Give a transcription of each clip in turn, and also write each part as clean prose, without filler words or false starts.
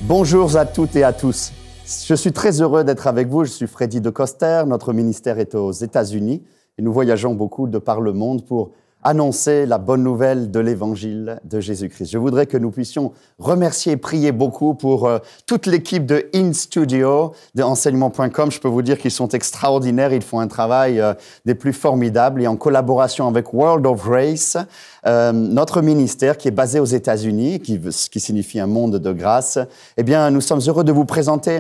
Bonjour à toutes et à tous. Je suis très heureux d'être avec vous. Je suis Freddy de Coster. Notre ministère est aux États-Unis et nous voyageons beaucoup de par le monde pour annoncer la bonne nouvelle de l'évangile de Jésus-Christ. Je voudrais que nous puissions remercier et prier beaucoup pour toute l'équipe de InStudio, de enseignement.com. Je peux vous dire qu'ils sont extraordinaires. Ils font un travail des plus formidables. Et en collaboration avec World of Grace, notre ministère qui est basé aux États-Unis, qui signifie un monde de grâce, eh bien, nous sommes heureux de vous présenter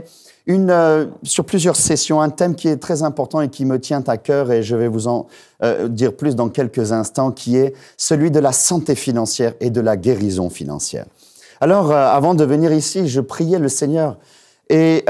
sur plusieurs sessions, un thème qui est très important et qui me tient à cœur, et je vais vous en dire plus dans quelques instants, qui est celui de la santé financière et de la guérison financière. Alors, avant de venir ici, je priais le Seigneur. Et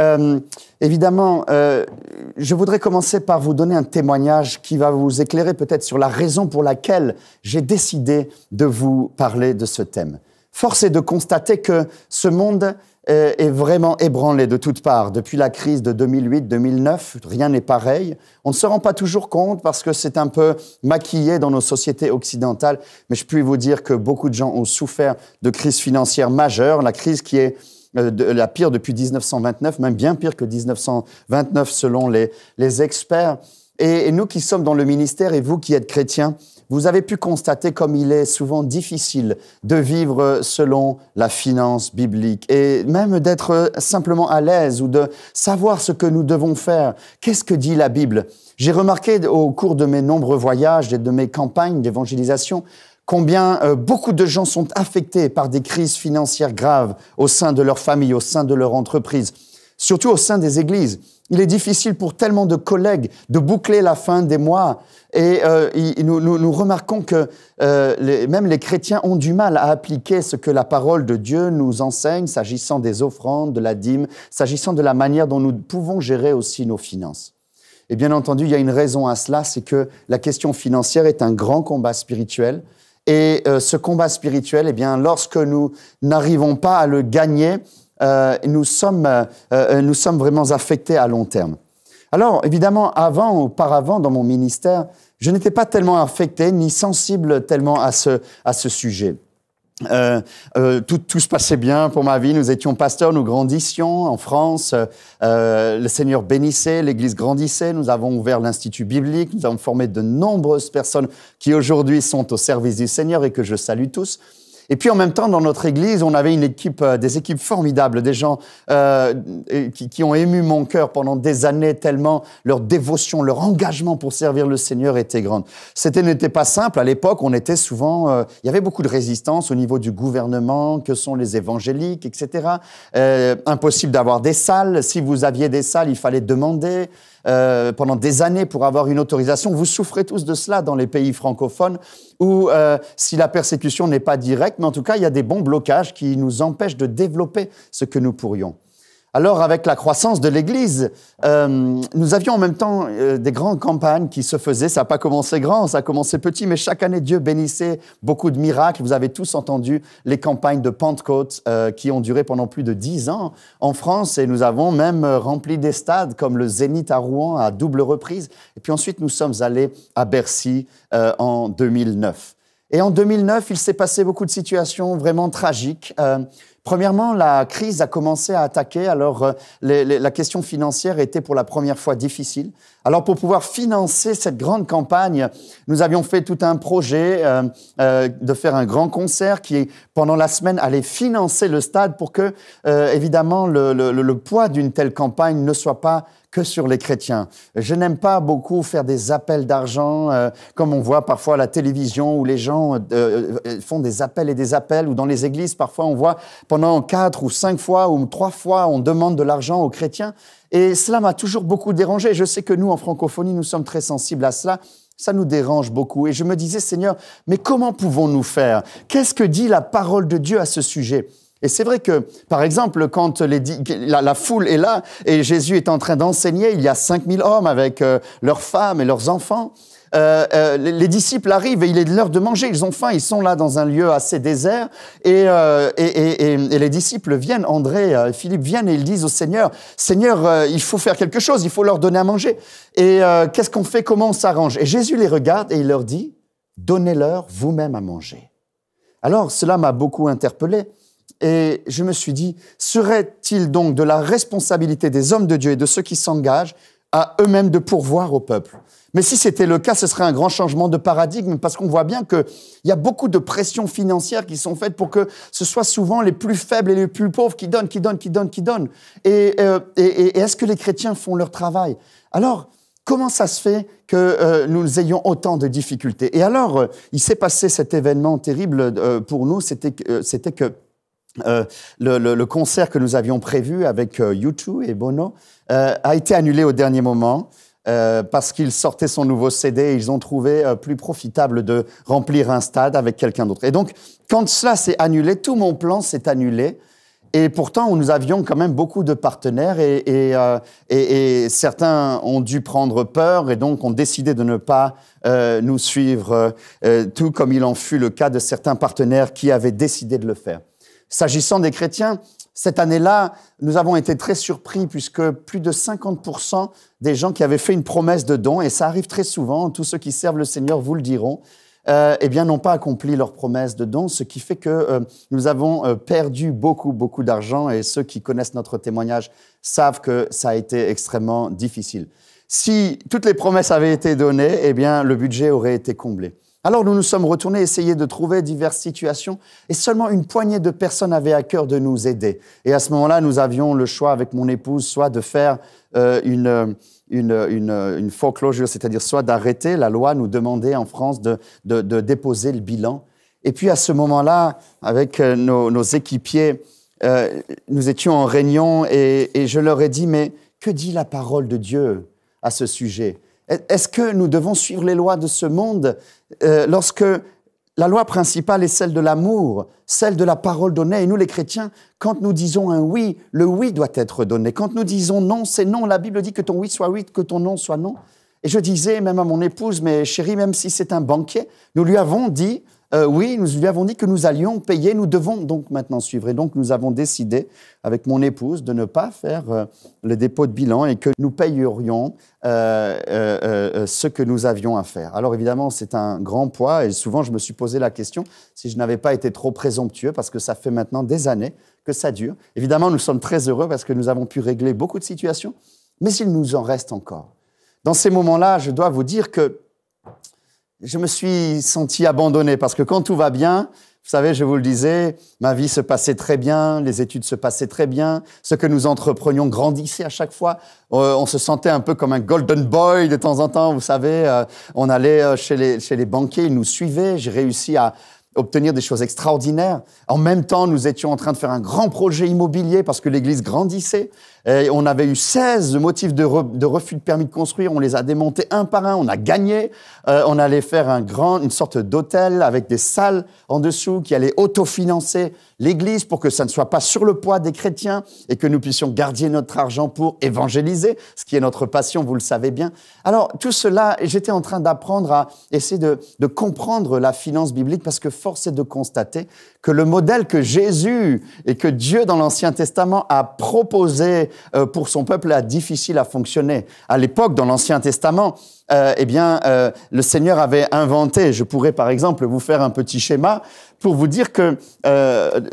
évidemment, je voudrais commencer par vous donner un témoignage qui va vous éclairer peut-être sur la raison pour laquelle j'ai décidé de vous parler de ce thème. Force est de constater que ce monde est vraiment ébranlé de toutes parts. Depuis la crise de 2008-2009, rien n'est pareil. On ne se rend pas toujours compte parce que c'est un peu maquillé dans nos sociétés occidentales, mais je puis vous dire que beaucoup de gens ont souffert de crise financière majeure, la crise qui est la pire depuis 1929, même bien pire que 1929 selon les experts. Et nous qui sommes dans le ministère et vous qui êtes chrétiens, vous avez pu constater comme il est souvent difficile de vivre selon la finance biblique et même d'être simplement à l'aise ou de savoir ce que nous devons faire. Qu'est-ce que dit la Bible? J'ai remarqué au cours de mes nombreux voyages et de mes campagnes d'évangélisation combien beaucoup de gens sont affectés par des crises financières graves au sein de leur famille, au sein de leur entreprise, surtout au sein des églises. Il est difficile pour tellement de collègues de boucler la fin des mois. Et nous remarquons que même les chrétiens ont du mal à appliquer ce que la parole de Dieu nous enseigne, s'agissant des offrandes, de la dîme, s'agissant de la manière dont nous pouvons gérer aussi nos finances. Et bien entendu, il y a une raison à cela, c'est que la question financière est un grand combat spirituel. Et ce combat spirituel, eh bien, lorsque nous n'arrivons pas à le gagner, nous sommes vraiment affectés à long terme. Alors, évidemment, auparavant, dans mon ministère, je n'étais pas tellement affecté ni sensible tellement à ce sujet. Tout se passait bien pour ma vie. Nous étions pasteurs, nous grandissions en France. Le Seigneur bénissait, l'Église grandissait. Nous avons ouvert l'Institut biblique. Nous avons formé de nombreuses personnes qui aujourd'hui sont au service du Seigneur et que je salue tous. Et puis en même temps, dans notre église, on avait des équipes formidables, des gens qui ont ému mon cœur pendant des années tellement leur dévotion, leur engagement pour servir le Seigneur était grande. N'était pas simple. À l'époque, on était souvent, il y avait beaucoup de résistance au niveau du gouvernement, que sont les évangéliques, etc. Impossible d'avoir des salles. Si vous aviez des salles, il fallait demander pendant des années pour avoir une autorisation. Vous souffrez tous de cela dans les pays francophones où si la persécution n'est pas directe, mais en tout cas, il y a des bons blocages qui nous empêchent de développer ce que nous pourrions. Alors, avec la croissance de l'Église, nous avions en même temps des grandes campagnes qui se faisaient. Ça n'a pas commencé grand, ça a commencé petit, mais chaque année, Dieu bénissait beaucoup de miracles. Vous avez tous entendu les campagnes de Pentecôte qui ont duré pendant plus de 10 ans en France, et nous avons même rempli des stades comme le Zénith à Rouen à double reprise. Et puis ensuite, nous sommes allés à Bercy en 2009. Et en 2009, il s'est passé beaucoup de situations vraiment tragiques. Premièrement, la crise a commencé à attaquer, alors la question financière était pour la première fois difficile. Alors pour pouvoir financer cette grande campagne, nous avions fait tout un projet de faire un grand concert qui, pendant la semaine, allait financer le stade pour que, évidemment, le poids d'une telle campagne ne soit pas que sur les chrétiens. Je n'aime pas beaucoup faire des appels d'argent, comme on voit parfois à la télévision, où les gens font des appels, ou dans les églises, parfois on voit pendant 4 ou 5 fois ou 3 fois, on demande de l'argent aux chrétiens. Et cela m'a toujours beaucoup dérangé. Je sais que nous, en francophonie, nous sommes très sensibles à cela. Ça nous dérange beaucoup. Et je me disais, Seigneur, mais comment pouvons-nous faire? Qu'est-ce que dit la parole de Dieu à ce sujet? Et c'est vrai que, par exemple, quand la foule est là et Jésus est en train d'enseigner, il y a 5000 hommes avec leurs femmes et leurs enfants. Les disciples arrivent et il est l'heure de manger. Ils ont faim, ils sont là dans un lieu assez désert. Et les disciples viennent, André et Philippe viennent et ils disent au Seigneur, « Seigneur, il faut faire quelque chose, il faut leur donner à manger. Et qu'est-ce qu'on fait, comment on s'arrange ?» Et Jésus les regarde et il leur dit, « Donnez-leur vous-même à manger. » Alors, cela m'a beaucoup interpellé. Et je me suis dit, serait-il donc de la responsabilité des hommes de Dieu et de ceux qui s'engagent à eux-mêmes de pourvoir au peuple? Mais si c'était le cas, ce serait un grand changement de paradigme parce qu'on voit bien qu'il y a beaucoup de pressions financières qui sont faites pour que ce soit souvent les plus faibles et les plus pauvres qui donnent. Et est-ce que les chrétiens font leur travail? Alors, comment ça se fait que nous ayons autant de difficultés? Et alors, il s'est passé cet événement terrible pour nous, c'était que le concert que nous avions prévu avec U2 et Bono a été annulé au dernier moment. Parce qu'ils sortaient son nouveau CD et ils ont trouvé plus profitable de remplir un stade avec quelqu'un d'autre. Et donc, quand cela s'est annulé, tout mon plan s'est annulé. Et pourtant, nous avions quand même beaucoup de partenaires et certains ont dû prendre peur et donc ont décidé de ne pas nous suivre, tout comme il en fut le cas de certains partenaires qui avaient décidé de le faire. S'agissant des chrétiens, cette année-là, nous avons été très surpris puisque plus de 50% des gens qui avaient fait une promesse de don, et ça arrive très souvent, tous ceux qui servent le Seigneur vous le diront, eh bien, n'ont pas accompli leur promesse de don, ce qui fait que nous avons perdu beaucoup d'argent et ceux qui connaissent notre témoignage savent que ça a été extrêmement difficile. Si toutes les promesses avaient été données, eh bien, le budget aurait été comblé. Alors, nous nous sommes retournés essayer de trouver diverses situations et seulement une poignée de personnes avaient à cœur de nous aider. Et à ce moment-là, nous avions le choix avec mon épouse, soit de faire une foreclosure, c'est-à-dire soit d'arrêter. La loi nous demandait en France de déposer le bilan. Et puis, à ce moment-là, avec nos équipiers, nous étions en réunion et je leur ai dit, mais que dit la parole de Dieu à ce sujet? Est-ce que nous devons suivre les lois de ce monde lorsque la loi principale est celle de l'amour, celle de la parole donnée? Et nous, les chrétiens, quand nous disons un oui, le oui doit être donné. Quand nous disons non, c'est non. La Bible dit que ton oui soit oui, que ton non soit non. Et je disais même à mon épouse, mais chérie, même si c'est un banquier, nous lui avons dit, oui, nous lui avons dit que nous allions payer, nous devons donc maintenant suivre. Et donc, nous avons décidé, avec mon épouse, de ne pas faire le dépôt de bilan et que nous payerions ce que nous avions à faire. Alors, évidemment, c'est un grand poids et souvent, je me suis posé la question si je n'avais pas été trop présomptueux parce que ça fait maintenant des années que ça dure. Évidemment, nous sommes très heureux parce que nous avons pu régler beaucoup de situations, mais il nous en reste encore. Dans ces moments-là, je dois vous dire que je me suis senti abandonné parce que quand tout va bien, vous savez, je vous le disais, ma vie se passait très bien, les études se passaient très bien, ce que nous entreprenions grandissait à chaque fois. On se sentait un peu comme un golden boy de temps en temps, vous savez. On allait chez les banquiers, ils nous suivaient. J'ai réussi à obtenir des choses extraordinaires. En même temps, nous étions en train de faire un grand projet immobilier parce que l'Église grandissait. Et on avait eu 16 motifs de refus de permis de construire. On les a démontés un par un. On a gagné. On allait faire une sorte d'hôtel avec des salles en dessous qui allaient autofinancer l'Église pour que ça ne soit pas sur le poids des chrétiens et que nous puissions garder notre argent pour évangéliser, ce qui est notre passion, vous le savez bien. Alors, tout cela, j'étais en train d'apprendre à essayer de comprendre la finance biblique parce que force est de constater que le modèle que Jésus et que Dieu dans l'Ancien Testament a proposé pour son peuple est difficile à fonctionner. À l'époque, dans l'Ancien Testament, le Seigneur avait inventé, je pourrais par exemple vous faire un petit schéma pour vous dire que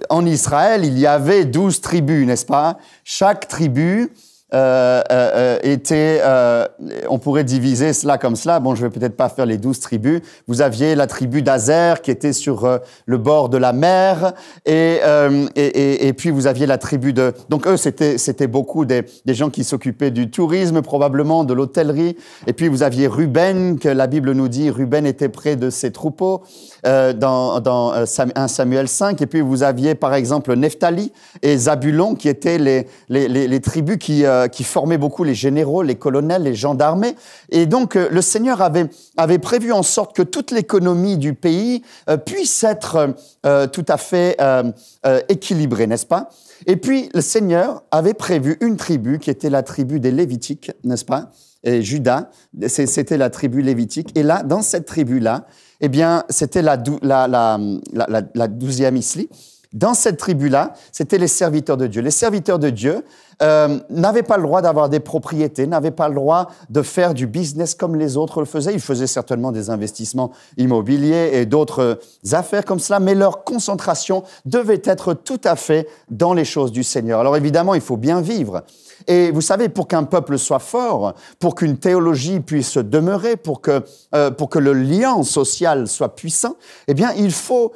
en Israël, il y avait 12 tribus, n'est-ce pas? Chaque tribu était, on pourrait diviser cela comme cela. Bon, je vais peut-être pas faire les 12 tribus. Vous aviez la tribu d'Azer qui était sur le bord de la mer et puis vous aviez la tribu de... Donc eux, c'était beaucoup des gens qui s'occupaient du tourisme, probablement, de l'hôtellerie. Et puis vous aviez Ruben, que la Bible nous dit, Ruben était près de ses troupeaux dans 1 Samuel 5. Et puis vous aviez, par exemple, Nephtali et Zabulon qui étaient les tribus qui formaient beaucoup les généraux, les colonels, les gens d'armée. Et donc, le Seigneur avait prévu en sorte que toute l'économie du pays puisse être tout à fait équilibrée, n'est-ce pas? Et puis, le Seigneur avait prévu une tribu qui était la tribu des Lévitiques, n'est-ce pas? Et Judas, c'était la tribu lévitique. Et là, dans cette tribu-là, eh bien, c'était la 12e ici. Dans cette tribu-là, c'était les serviteurs de Dieu. Les serviteurs de Dieu n'avaient pas le droit d'avoir des propriétés, n'avaient pas le droit de faire du business comme les autres le faisaient. Ils faisaient certainement des investissements immobiliers et d'autres affaires comme cela, mais leur concentration devait être tout à fait dans les choses du Seigneur. Alors évidemment, il faut bien vivre. Et vous savez, pour qu'un peuple soit fort, pour qu'une théologie puisse demeurer, pour que le lien social soit puissant, eh bien, il faut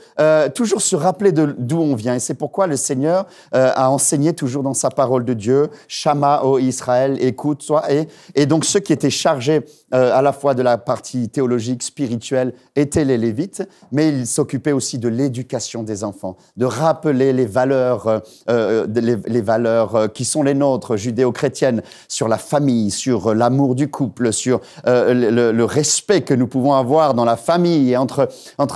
toujours se rappeler d'où on vient. Et c'est pourquoi le Seigneur a enseigné toujours dans sa parole de Dieu, « Shama, ô Israël, écoute-toi ». Et donc, ceux qui étaient chargés à la fois de la partie théologique, spirituelle, étaient les Lévites, mais ils s'occupaient aussi de l'éducation des enfants, de rappeler les valeurs qui sont les nôtres, judéo-chrétiennes, sur la famille, sur l'amour du couple, sur le respect que nous pouvons avoir dans la famille et entre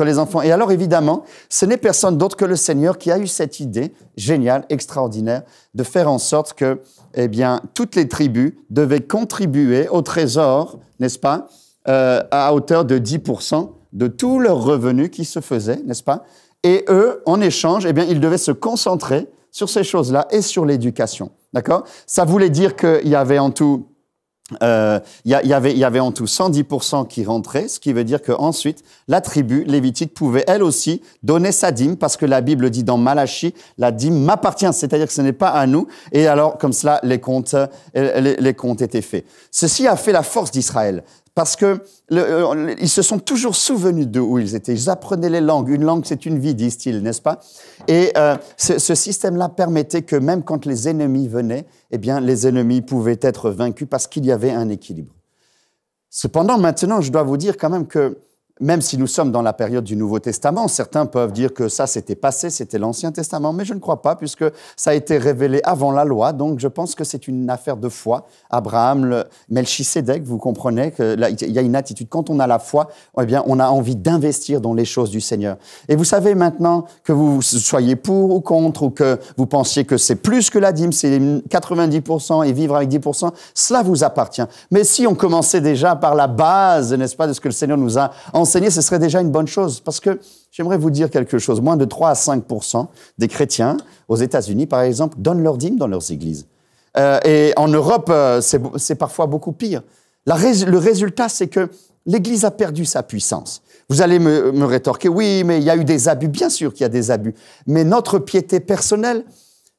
les enfants. Et alors, évidemment, ce n'est personne d'autre que le Seigneur qui a eu cette idée géniale, extraordinaire, de faire en sorte que, eh bien, toutes les tribus devaient contribuer au trésor, n'est-ce pas, à hauteur de 10% de tous leurs revenus qui se faisaient, n'est-ce pas? Et eux, en échange, eh bien, ils devaient se concentrer sur ces choses-là et sur l'éducation, d'accord? Ça voulait dire qu'il y avait en tout... il y avait en tout 110% qui rentraient, ce qui veut dire qu'ensuite, la tribu lévitique pouvait elle aussi donner sa dîme, parce que la Bible dit dans Malachie, la dîme m'appartient, c'est-à-dire que ce n'est pas à nous. Et alors, comme cela, les comptes étaient faits. Ceci a fait la force d'Israël, parce que ils se sont toujours souvenus d'où ils étaient. Ils apprenaient les langues. Une langue, c'est une vie, disent-ils, n'est-ce pas? Et ce système-là permettait que même quand les ennemis venaient, eh bien, les ennemis pouvaient être vaincus parce qu'il y avait un équilibre. Cependant, maintenant, je dois vous dire quand même que même si nous sommes dans la période du Nouveau Testament, certains peuvent dire que ça, c'était passé, c'était l'Ancien Testament, mais je ne crois pas, puisque ça a été révélé avant la loi, donc je pense que c'est une affaire de foi. Abraham, Melchisédek, vous comprenez qu'il y a une attitude. Quand on a la foi, eh bien, on a envie d'investir dans les choses du Seigneur. Et vous savez maintenant que vous soyez pour ou contre, ou que vous pensiez que c'est plus que la dîme, c'est 90% et vivre avec 10%, cela vous appartient. Mais si on commençait déjà par la base, n'est-ce pas, de ce que le Seigneur nous a enseigné, ce serait déjà une bonne chose, parce que j'aimerais vous dire quelque chose. Moins de 3 à 5% des chrétiens aux États-Unis, par exemple, donnent leur dîme dans leurs églises. Et en Europe, c'est parfois beaucoup pire. Le résultat, c'est que l'Église a perdu sa puissance. Vous allez me rétorquer, oui, mais il y a eu des abus. Bien sûr qu'il y a des abus. Mais notre piété personnelle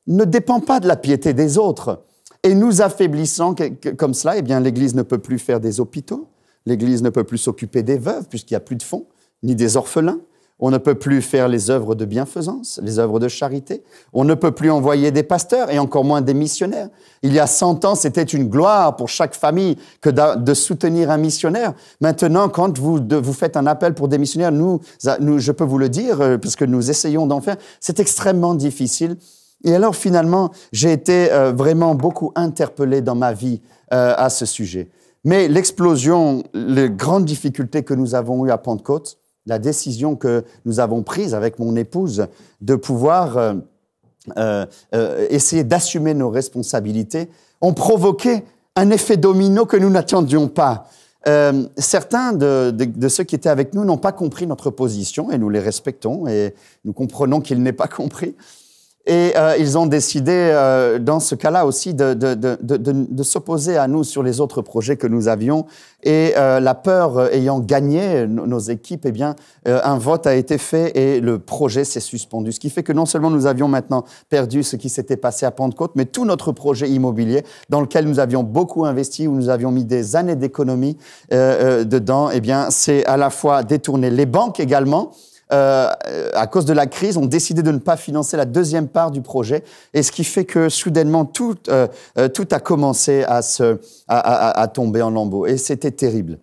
ne dépend pas de la piété des autres. Et nous affaiblissant comme cela, eh bien, l'Église ne peut plus faire des hôpitaux. L'Église ne peut plus s'occuper des veuves puisqu'il n'y a plus de fonds, ni des orphelins. On ne peut plus faire les œuvres de bienfaisance, les œuvres de charité. On ne peut plus envoyer des pasteurs et encore moins des missionnaires. Il y a 100 ans, c'était une gloire pour chaque famille que de soutenir un missionnaire. Maintenant, quand vous faites un appel pour des missionnaires, nous, je peux vous le dire, parce que nous essayons d'en faire, c'est extrêmement difficile. Et alors, finalement, j'ai été vraiment beaucoup interpellé dans ma vie à ce sujet. Mais l'explosion, les grandes difficultés que nous avons eues à Pentecôte, la décision que nous avons prise avec mon épouse de pouvoir essayer d'assumer nos responsabilités, ont provoqué un effet domino que nous n'attendions pas. Certains de ceux qui étaient avec nous n'ont pas compris notre position, et nous les respectons, et nous comprenons qu'ils n'aient pas compris. Et ils ont décidé, dans ce cas-là aussi, de s'opposer à nous sur les autres projets que nous avions. Et la peur ayant gagné nos équipes, eh bien, un vote a été fait et le projet s'est suspendu. Ce qui fait que non seulement nous avions maintenant perdu ce qui s'était passé à Pentecôte, mais tout notre projet immobilier, dans lequel nous avions beaucoup investi, où nous avions mis des années d'économie dedans, eh bien, c'est à la fois détourné. Les banques également, à cause de la crise, ont décidé de ne pas financer la deuxième part du projet, et ce qui fait que soudainement tout a commencé à tomber en lambeaux, et c'était terrible.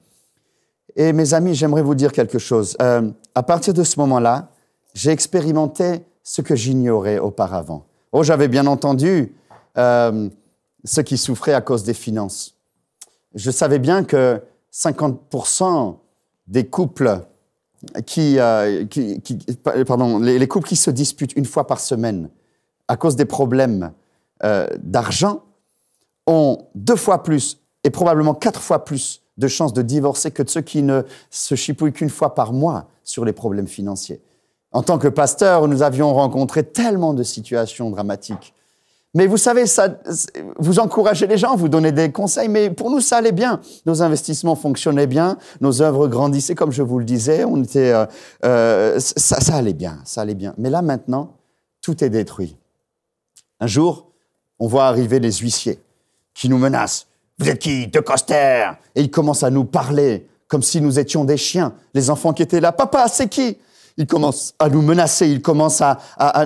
Et mes amis, j'aimerais vous dire quelque chose. À partir de ce moment-là, j'ai expérimenté ce que j'ignorais auparavant. Oh, j'avais bien entendu ceux qui souffraient à cause des finances. Je savais bien que 50% des couples les couples qui se disputent une fois par semaine à cause des problèmes d'argent ont 2 fois plus et probablement 4 fois plus de chances de divorcer que de ceux qui ne se chipouillent qu'une fois par mois sur les problèmes financiers. En tant que pasteur, nous avions rencontré tellement de situations dramatiques. Mais vous savez, ça, vous encouragez les gens, vous donnez des conseils, mais pour nous, ça allait bien. Nos investissements fonctionnaient bien, nos œuvres grandissaient, comme je vous le disais, ça allait bien, ça allait bien. Mais là, maintenant, tout est détruit. Un jour, on voit arriver les huissiers qui nous menacent. « Vous êtes qui? De Coster ?» Et ils commencent à nous parler comme si nous étions des chiens. Les enfants qui étaient là, « Papa, c'est qui ?» Ils commencent à nous menacer, ils commencent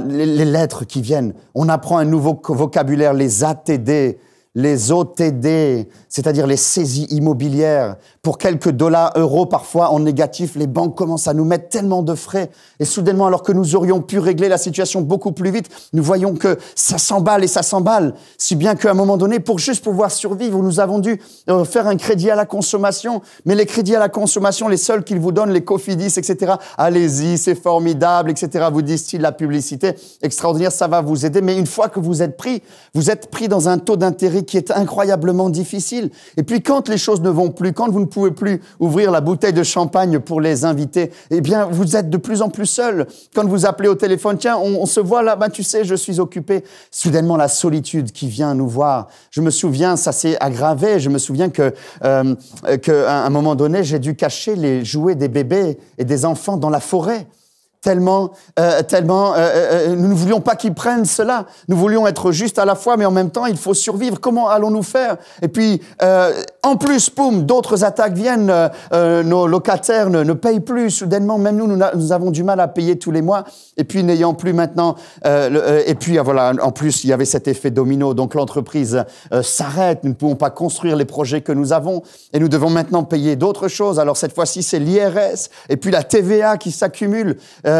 les lettres qui viennent. On apprend un nouveau vocabulaire, les ATD, les OTD, c'est-à-dire les saisies immobilières. Pour quelques dollars, euros, parfois en négatif, les banques commencent à nous mettre tellement de frais. Et soudainement, alors que nous aurions pu régler la situation beaucoup plus vite, nous voyons que ça s'emballe et ça s'emballe. Si bien qu'à un moment donné, pour juste pouvoir survivre, nous avons dû faire un crédit à la consommation. Mais les crédits à la consommation, les seuls qu'ils vous donnent, les Cofidis, etc. Allez-y, c'est formidable, etc. Vous disent-ils la publicité extraordinaire, ça va vous aider. Mais une fois que vous êtes pris dans un taux d'intérêt qui est incroyablement difficile. Et puis quand les choses ne vont plus, quand vous ne pouvez plus ouvrir la bouteille de champagne pour les invités, eh bien vous êtes de plus en plus seul. Quand vous appelez au téléphone, tiens, on se voit là, ben tu sais, je suis occupé. Soudainement la solitude qui vient nous voir. Je me souviens, ça s'est aggravé. Je me souviens qu'à un moment donné, j'ai dû cacher les jouets des bébés et des enfants dans la forêt. Tellement, nous ne voulions pas qu'ils prennent cela. Nous voulions être justes à la fois, mais en même temps, il faut survivre. Comment allons-nous faire? Et puis, en plus, boum, d'autres attaques viennent. Nos locataires ne payent plus. Soudainement, même nous avons du mal à payer tous les mois. Et puis, n'ayant plus maintenant... et puis, voilà, en plus, il y avait cet effet domino. Donc, l'entreprise s'arrête. Nous ne pouvons pas construire les projets que nous avons. Et nous devons maintenant payer d'autres choses. Alors, cette fois-ci, c'est l'IRS. Et puis, la TVA qui s'accumule.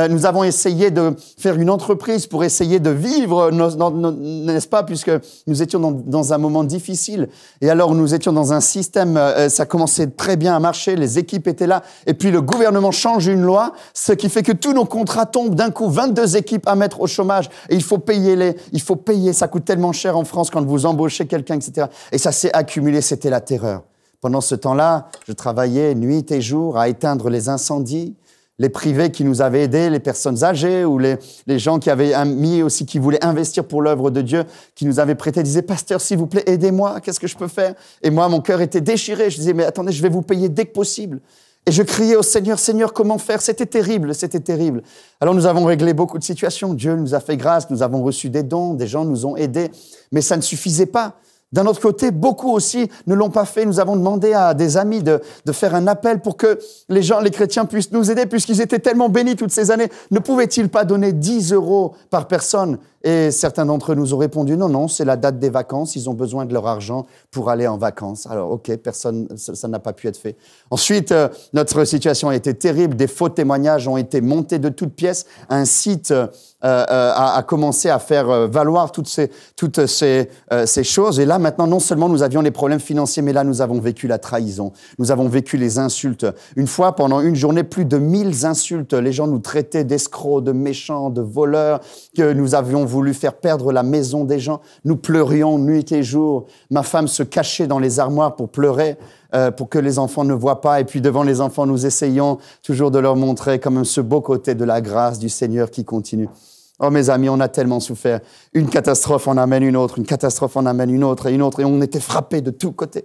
Nous avons essayé de faire une entreprise pour essayer de vivre, n'est-ce pas, puisque nous étions dans un moment difficile. Et alors, nous étions dans un système, ça commençait très bien à marcher, les équipes étaient là. Et puis, le gouvernement change une loi, ce qui fait que tous nos contrats tombent d'un coup, 22 équipes à mettre au chômage. Et il faut payer, ça coûte tellement cher en France quand vous embauchez quelqu'un, etc. Et ça s'est accumulé, c'était la terreur. Pendant ce temps-là, je travaillais nuit et jour à éteindre les incendies. Les privés qui nous avaient aidés, les personnes âgées ou les gens qui avaient mis aussi, qui voulaient investir pour l'œuvre de Dieu, qui nous avaient prêté, disaient « Pasteur, s'il vous plaît, aidez-moi, qu'est-ce que je peux faire ?» Et moi, mon cœur était déchiré. Je disais « Mais attendez, je vais vous payer dès que possible. » Et je criais au Seigneur, « Seigneur, comment faire ?» C'était terrible, c'était terrible. Alors nous avons réglé beaucoup de situations. Dieu nous a fait grâce, nous avons reçu des dons, des gens nous ont aidés. Mais ça ne suffisait pas. D'un autre côté, beaucoup aussi ne l'ont pas fait. Nous avons demandé à des amis de faire un appel pour que les chrétiens puissent nous aider, puisqu'ils étaient tellement bénis toutes ces années. Ne pouvaient-ils pas donner 10 € par personne? Et certains d'entre eux nous ont répondu, non, c'est la date des vacances, ils ont besoin de leur argent pour aller en vacances. Alors, ok, ça n'a pas pu être fait. Ensuite, notre situation a été terrible, des faux témoignages ont été montés de toutes pièces. Un site a commencé à faire valoir toutes ces choses. Et là, maintenant, non seulement nous avions les problèmes financiers, mais là, nous avons vécu la trahison. Nous avons vécu les insultes. Une fois, pendant une journée, plus de 1000 insultes. Les gens nous traitaient d'escrocs, de méchants, de voleurs, que nous avions voulu faire perdre la maison des gens. Nous pleurions nuit et jour. Ma femme se cachait dans les armoires pour pleurer, pour que les enfants ne voient pas. Et puis devant les enfants, nous essayons toujours de leur montrer quand même ce beau côté de la grâce du Seigneur qui continue. Oh mes amis, on a tellement souffert. Une catastrophe en amène une autre, une catastrophe en amène une autre, et on était frappés de tous côtés.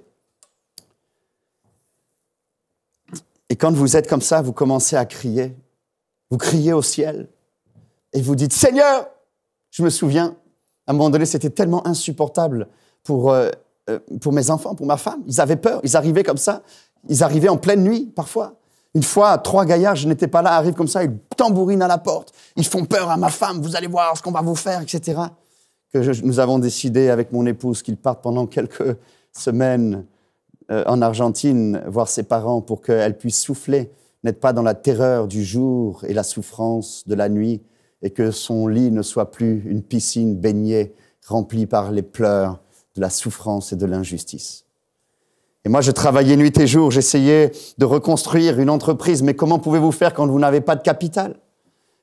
Et quand vous êtes comme ça, vous commencez à crier. Vous criez au ciel. Et vous dites, Seigneur! Je me souviens, à un moment donné, c'était tellement insupportable pour mes enfants, pour ma femme. Ils avaient peur, ils arrivaient comme ça. Ils arrivaient en pleine nuit, parfois. Une fois, 3 gaillards, je n'étais pas là, arrivent comme ça, ils tambourinent à la porte. Ils font peur à ma femme, vous allez voir ce qu'on va vous faire, etc. Nous avons décidé avec mon épouse qu'ils partent pendant quelques semaines en Argentine, voir ses parents pour qu'elle puisse souffler, n'être pas dans la terreur du jour et la souffrance de la nuit, et que son lit ne soit plus une piscine baignée, remplie par les pleurs de la souffrance et de l'injustice. Et moi, je travaillais nuit et jour, j'essayais de reconstruire une entreprise, mais comment pouvez-vous faire quand vous n'avez pas de capital?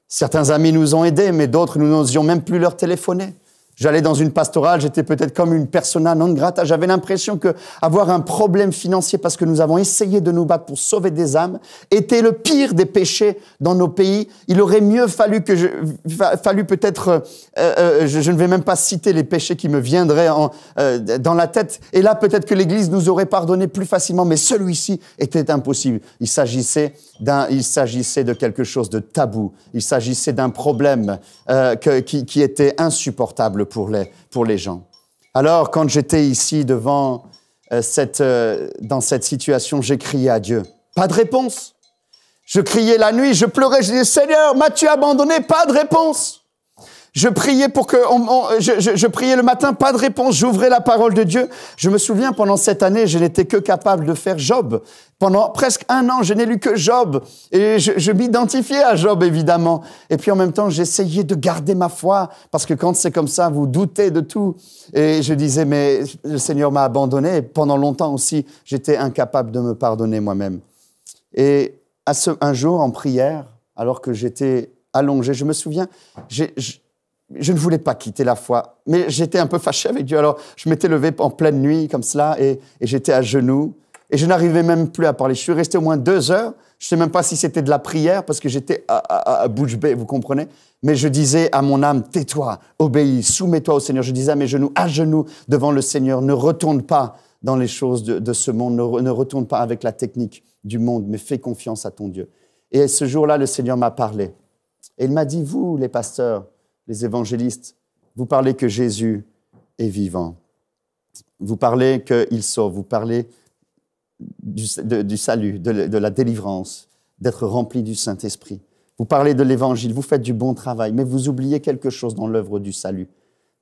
Certains amis nous ont aidés, mais d'autres, nous n'osions même plus leur téléphoner. J'allais dans une pastorale, j'étais peut-être comme une persona non grata. J'avais l'impression que avoir un problème financier parce que nous avons essayé de nous battre pour sauver des âmes était le pire des péchés dans nos pays. Il aurait mieux fallu peut-être, je ne vais même pas citer les péchés qui me viendraient dans la tête. Et là, peut-être que l'Église nous aurait pardonné plus facilement, mais celui-ci était impossible. Il s'agissait de quelque chose de tabou. Il s'agissait d'un problème qui était insupportable pour les gens. Alors, quand j'étais ici dans cette situation, j'ai crié à Dieu. Pas de réponse. Je criais la nuit, je pleurais, je disais, Seigneur, m'as-tu abandonné? Pas de réponse. Je priais je priais le matin, pas de réponse. J'ouvrais la parole de Dieu. Je me souviens, pendant cette année, je n'étais que capable de faire Job. Pendant presque 1 an, je n'ai lu que Job. Et je m'identifiais à Job, évidemment. Et puis en même temps, j'essayais de garder ma foi. Parce que quand c'est comme ça, vous doutez de tout. Et je disais, mais le Seigneur m'a abandonné. Et pendant longtemps aussi, j'étais incapable de me pardonner moi-même. Et un jour, en prière, alors que j'étais allongé, je me souviens, je ne voulais pas quitter la foi, mais j'étais un peu fâché avec Dieu. Alors, je m'étais levé en pleine nuit, comme cela, et j'étais à genoux. Et je n'arrivais même plus à parler. Je suis resté au moins 2 heures. Je ne sais même pas si c'était de la prière, parce que j'étais à bouche bée, vous comprenez? Mais je disais à mon âme, tais-toi, obéis, soumets-toi au Seigneur. Je disais à mes genoux, à genoux devant le Seigneur, ne retourne pas dans les choses de ce monde, ne retourne pas avec la technique du monde, mais fais confiance à ton Dieu. Et ce jour-là, le Seigneur m'a parlé. Et il m'a dit, vous, les pasteurs, les évangélistes, vous parlez que Jésus est vivant. Vous parlez qu'il sauve. Vous parlez du salut, de la délivrance, d'être rempli du Saint-Esprit. Vous parlez de l'Évangile, vous faites du bon travail, mais vous oubliez quelque chose dans l'œuvre du salut.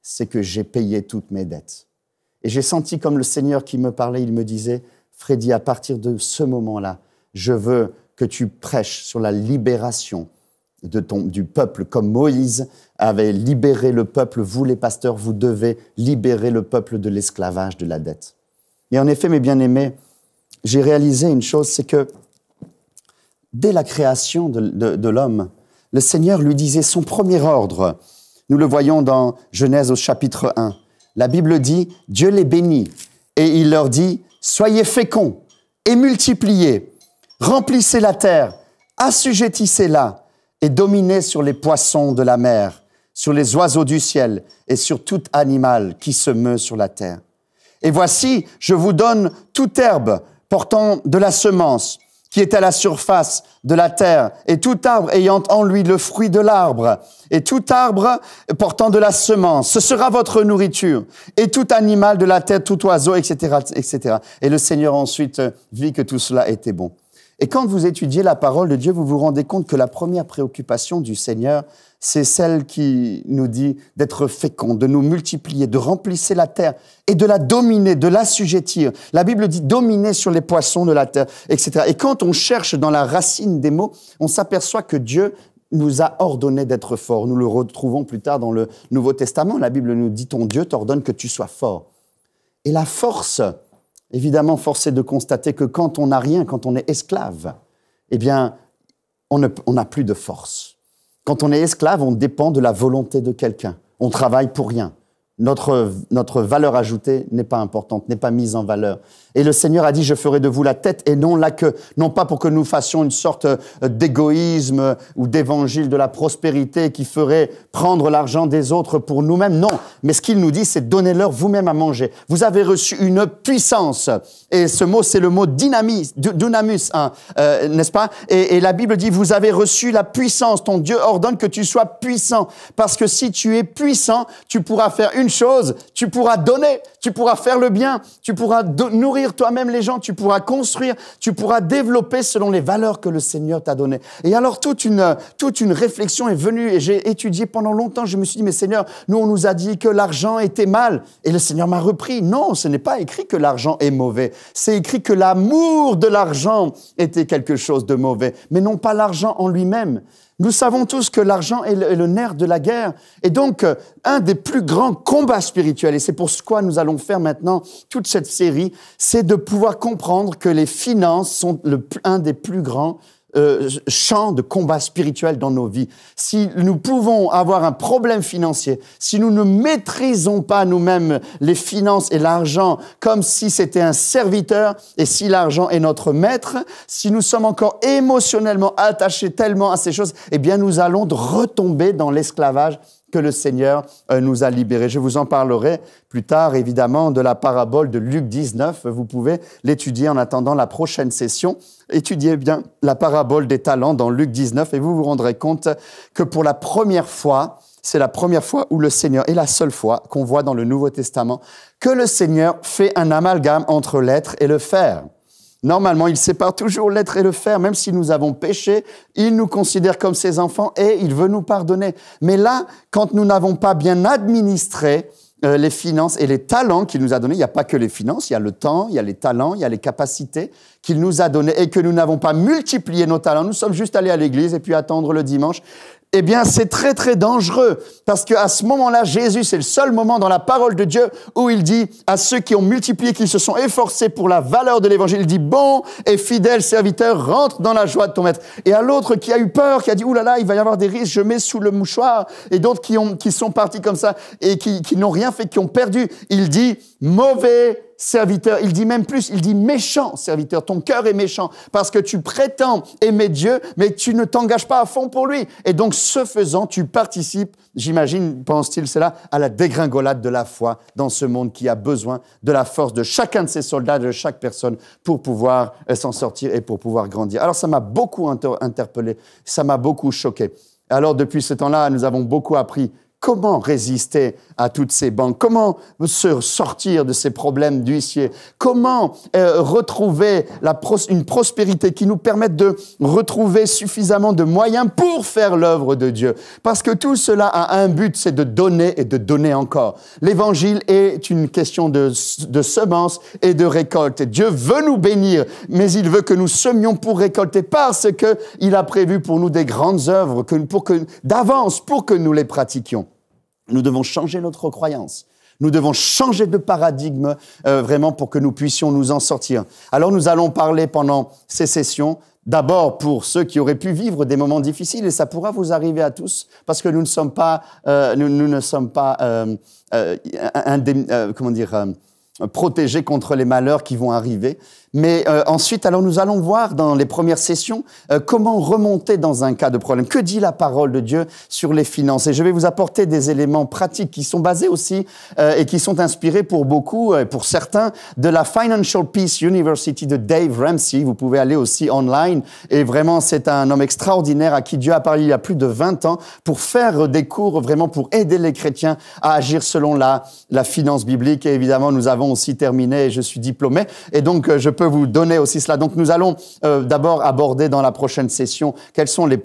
C'est que j'ai payé toutes mes dettes. Et j'ai senti comme le Seigneur qui me parlait, il me disait, Freddy, à partir de ce moment-là, je veux que tu prêches sur la libération du peuple, comme Moïse avait libéré le peuple. Vous, les pasteurs, vous devez libérer le peuple de l'esclavage, de la dette. Et en effet, mes bien-aimés, j'ai réalisé une chose, c'est que dès la création de l'homme, le Seigneur lui disait son premier ordre. Nous le voyons dans Genèse au chapitre 1. La Bible dit, Dieu les bénit et il leur dit, soyez féconds et multipliez, remplissez la terre, assujettissez-la, et dominez sur les poissons de la mer, sur les oiseaux du ciel et sur tout animal qui se meut sur la terre. Et voici, je vous donne toute herbe portant de la semence qui est à la surface de la terre, et tout arbre ayant en lui le fruit de l'arbre, et tout arbre portant de la semence. Ce sera votre nourriture, et tout animal de la terre, tout oiseau, etc., etc. Et le Seigneur ensuite vit que tout cela était bon. Et quand vous étudiez la parole de Dieu, vous vous rendez compte que la première préoccupation du Seigneur, c'est celle qui nous dit d'être fécond, de nous multiplier, de remplir la terre et de la dominer, de l'assujettir. La Bible dit dominer sur les poissons de la terre, etc. Et quand on cherche dans la racine des mots, on s'aperçoit que Dieu nous a ordonné d'être forts. Nous le retrouvons plus tard dans le Nouveau Testament. La Bible nous dit, ton Dieu t'ordonne que tu sois fort. Et la force, évidemment, force est de constater que quand on n'a rien, quand on est esclave, eh bien, on n'a plus de force. Quand on est esclave, on dépend de la volonté de quelqu'un. On travaille pour rien. Notre valeur ajoutée n'est pas importante, n'est pas mise en valeur. Et le Seigneur a dit, je ferai de vous la tête et non la queue. Non pas pour que nous fassions une sorte d'égoïsme ou d'évangile de la prospérité qui ferait prendre l'argent des autres pour nous-mêmes. Non, mais ce qu'il nous dit, c'est donnez-leur vous-même à manger. Vous avez reçu une puissance. Et ce mot, c'est le mot dynamis, dunamus, hein, n'est-ce pas? Et la Bible dit, vous avez reçu la puissance. Ton Dieu ordonne que tu sois puissant. Parce que si tu es puissant, tu pourras faire une chose, tu pourras donner, tu pourras faire le bien, tu pourras nourrir toi-même les gens, tu pourras construire, tu pourras développer selon les valeurs que le Seigneur t'a données. Et alors toute une réflexion est venue et j'ai étudié pendant longtemps. Je me suis dit, mais Seigneur, nous on nous a dit que l'argent était mal. Et le Seigneur m'a repris. Non, ce n'est pas écrit que l'argent est mauvais. C'est écrit que l'amour de l'argent était quelque chose de mauvais, mais non pas l'argent en lui-même. Nous savons tous que l'argent est le nerf de la guerre. Et donc, un des plus grands combats spirituels, et c'est pour ce quoi nous allons faire maintenant toute cette série, c'est de pouvoir comprendre que les finances sont un des plus grands champ de combat spirituel dans nos vies. Si nous pouvons avoir un problème financier, si nous ne maîtrisons pas nous-mêmes les finances et l'argent comme si c'était un serviteur et si l'argent est notre maître, si nous sommes encore émotionnellement attachés tellement à ces choses, eh bien nous allons retomber dans l'esclavage que le Seigneur nous a libérés. Je vous en parlerai plus tard, évidemment, de la parabole de Luc 19. Vous pouvez l'étudier en attendant la prochaine session. Étudiez bien la parabole des talents dans Luc 19 et vous vous rendrez compte que pour la première fois, c'est la première fois où le Seigneur, et la seule fois qu'on voit dans le Nouveau Testament, que le Seigneur fait un amalgame entre l'être et le faire. Normalement, il sépare toujours l'être et le faire. Même si nous avons péché, il nous considère comme ses enfants et il veut nous pardonner. Mais là, quand nous n'avons pas bien administré les finances et les talents qu'il nous a donnés, il n'y a pas que les finances, il y a le temps, il y a les talents, il y a les capacités qu'il nous a donnés et que nous n'avons pas multiplié nos talents. Nous sommes juste allés à l'église et puis attendre le dimanche. Eh bien, c'est très, très dangereux parce qu'à ce moment-là, Jésus, c'est le seul moment dans la parole de Dieu où il dit à ceux qui ont multiplié, qui se sont efforcés pour la valeur de l'évangile, il dit « Bon et fidèle serviteur, rentre dans la joie de ton maître ». Et à l'autre qui a eu peur, qui a dit « Ouh là là, il va y avoir des risques, je mets sous le mouchoir ». Et d'autres qui sont partis comme ça et qui n'ont rien fait, qui ont perdu, il dit « Mauvais serviteur », il dit même plus, il dit méchant serviteur, ton cœur est méchant parce que tu prétends aimer Dieu, mais tu ne t'engages pas à fond pour lui. Et donc, ce faisant, tu participes, j'imagine, pense-t-il cela, à la dégringolade de la foi dans ce monde qui a besoin de la force de chacun de ses soldats, de chaque personne pour pouvoir s'en sortir et pour pouvoir grandir. Alors, ça m'a beaucoup interpellé, ça m'a beaucoup choqué. Alors, depuis ce temps-là, nous avons beaucoup appris. Comment résister à toutes ces banques? Comment se sortir de ces problèmes d'huissier? Comment retrouver une prospérité qui nous permette de retrouver suffisamment de moyens pour faire l'œuvre de Dieu? Parce que tout cela a un but, c'est de donner et de donner encore. L'évangile est une question de semence et de récolte. Dieu veut nous bénir, mais il veut que nous semions pour récolter parce qu'il a prévu pour nous des grandes œuvres d'avance pour que nous les pratiquions. Nous devons changer notre croyance. Nous devons changer de paradigme vraiment pour que nous puissions nous en sortir. Alors nous allons parler pendant ces sessions, d'abord pour ceux qui auraient pu vivre des moments difficiles, et ça pourra vous arriver à tous, parce que nous ne sommes pas, protégés contre les malheurs qui vont arriver. Mais ensuite, alors nous allons voir dans les premières sessions comment remonter dans un cas de problème. Que dit la parole de Dieu sur les finances? Et je vais vous apporter des éléments pratiques qui sont basés aussi et qui sont inspirés pour beaucoup, pour certains, de la Financial Peace University de Dave Ramsey. Vous pouvez aller aussi online. Et vraiment, c'est un homme extraordinaire à qui Dieu a parlé il y a plus de 20 ans pour faire des cours vraiment pour aider les chrétiens à agir selon la finance biblique. Et évidemment, nous avons aussi terminé et je suis diplômé. Et donc, je peux vous donner aussi cela. Donc, nous allons d'abord aborder dans la prochaine session quelles sont les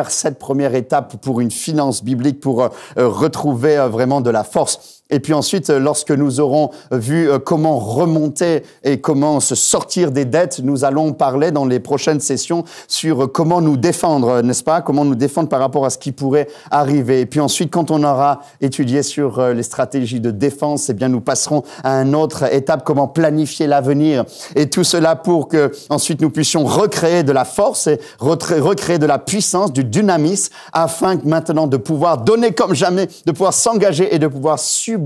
7 premières étapes pour une finance biblique pour retrouver vraiment de la force. Et puis ensuite, lorsque nous aurons vu comment remonter et comment se sortir des dettes, nous allons parler dans les prochaines sessions sur comment nous défendre, n'est-ce pas? Comment nous défendre par rapport à ce qui pourrait arriver. Et puis ensuite, quand on aura étudié sur les stratégies de défense, eh bien, nous passerons à une autre étape, comment planifier l'avenir. Et tout cela pour que ensuite nous puissions recréer de la force et recréer de la puissance, du dynamisme, afin que maintenant de pouvoir donner comme jamais, de pouvoir s'engager et de pouvoir sublimer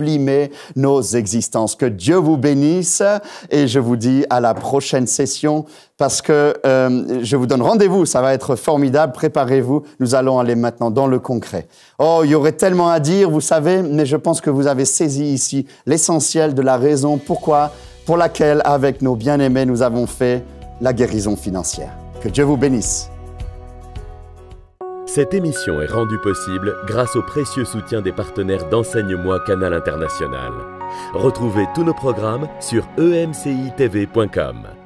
nos existences. Que Dieu vous bénisse et je vous dis à la prochaine session parce que je vous donne rendez-vous, ça va être formidable, préparez-vous, nous allons aller maintenant dans le concret. Oh, il y aurait tellement à dire, vous savez, mais je pense que vous avez saisi ici l'essentiel de la raison pour laquelle, avec nos bien-aimés, nous avons fait la guérison financière. Que Dieu vous bénisse. Cette émission est rendue possible grâce au précieux soutien des partenaires d'Enseigne-moi Canal International. Retrouvez tous nos programmes sur emcitv.com.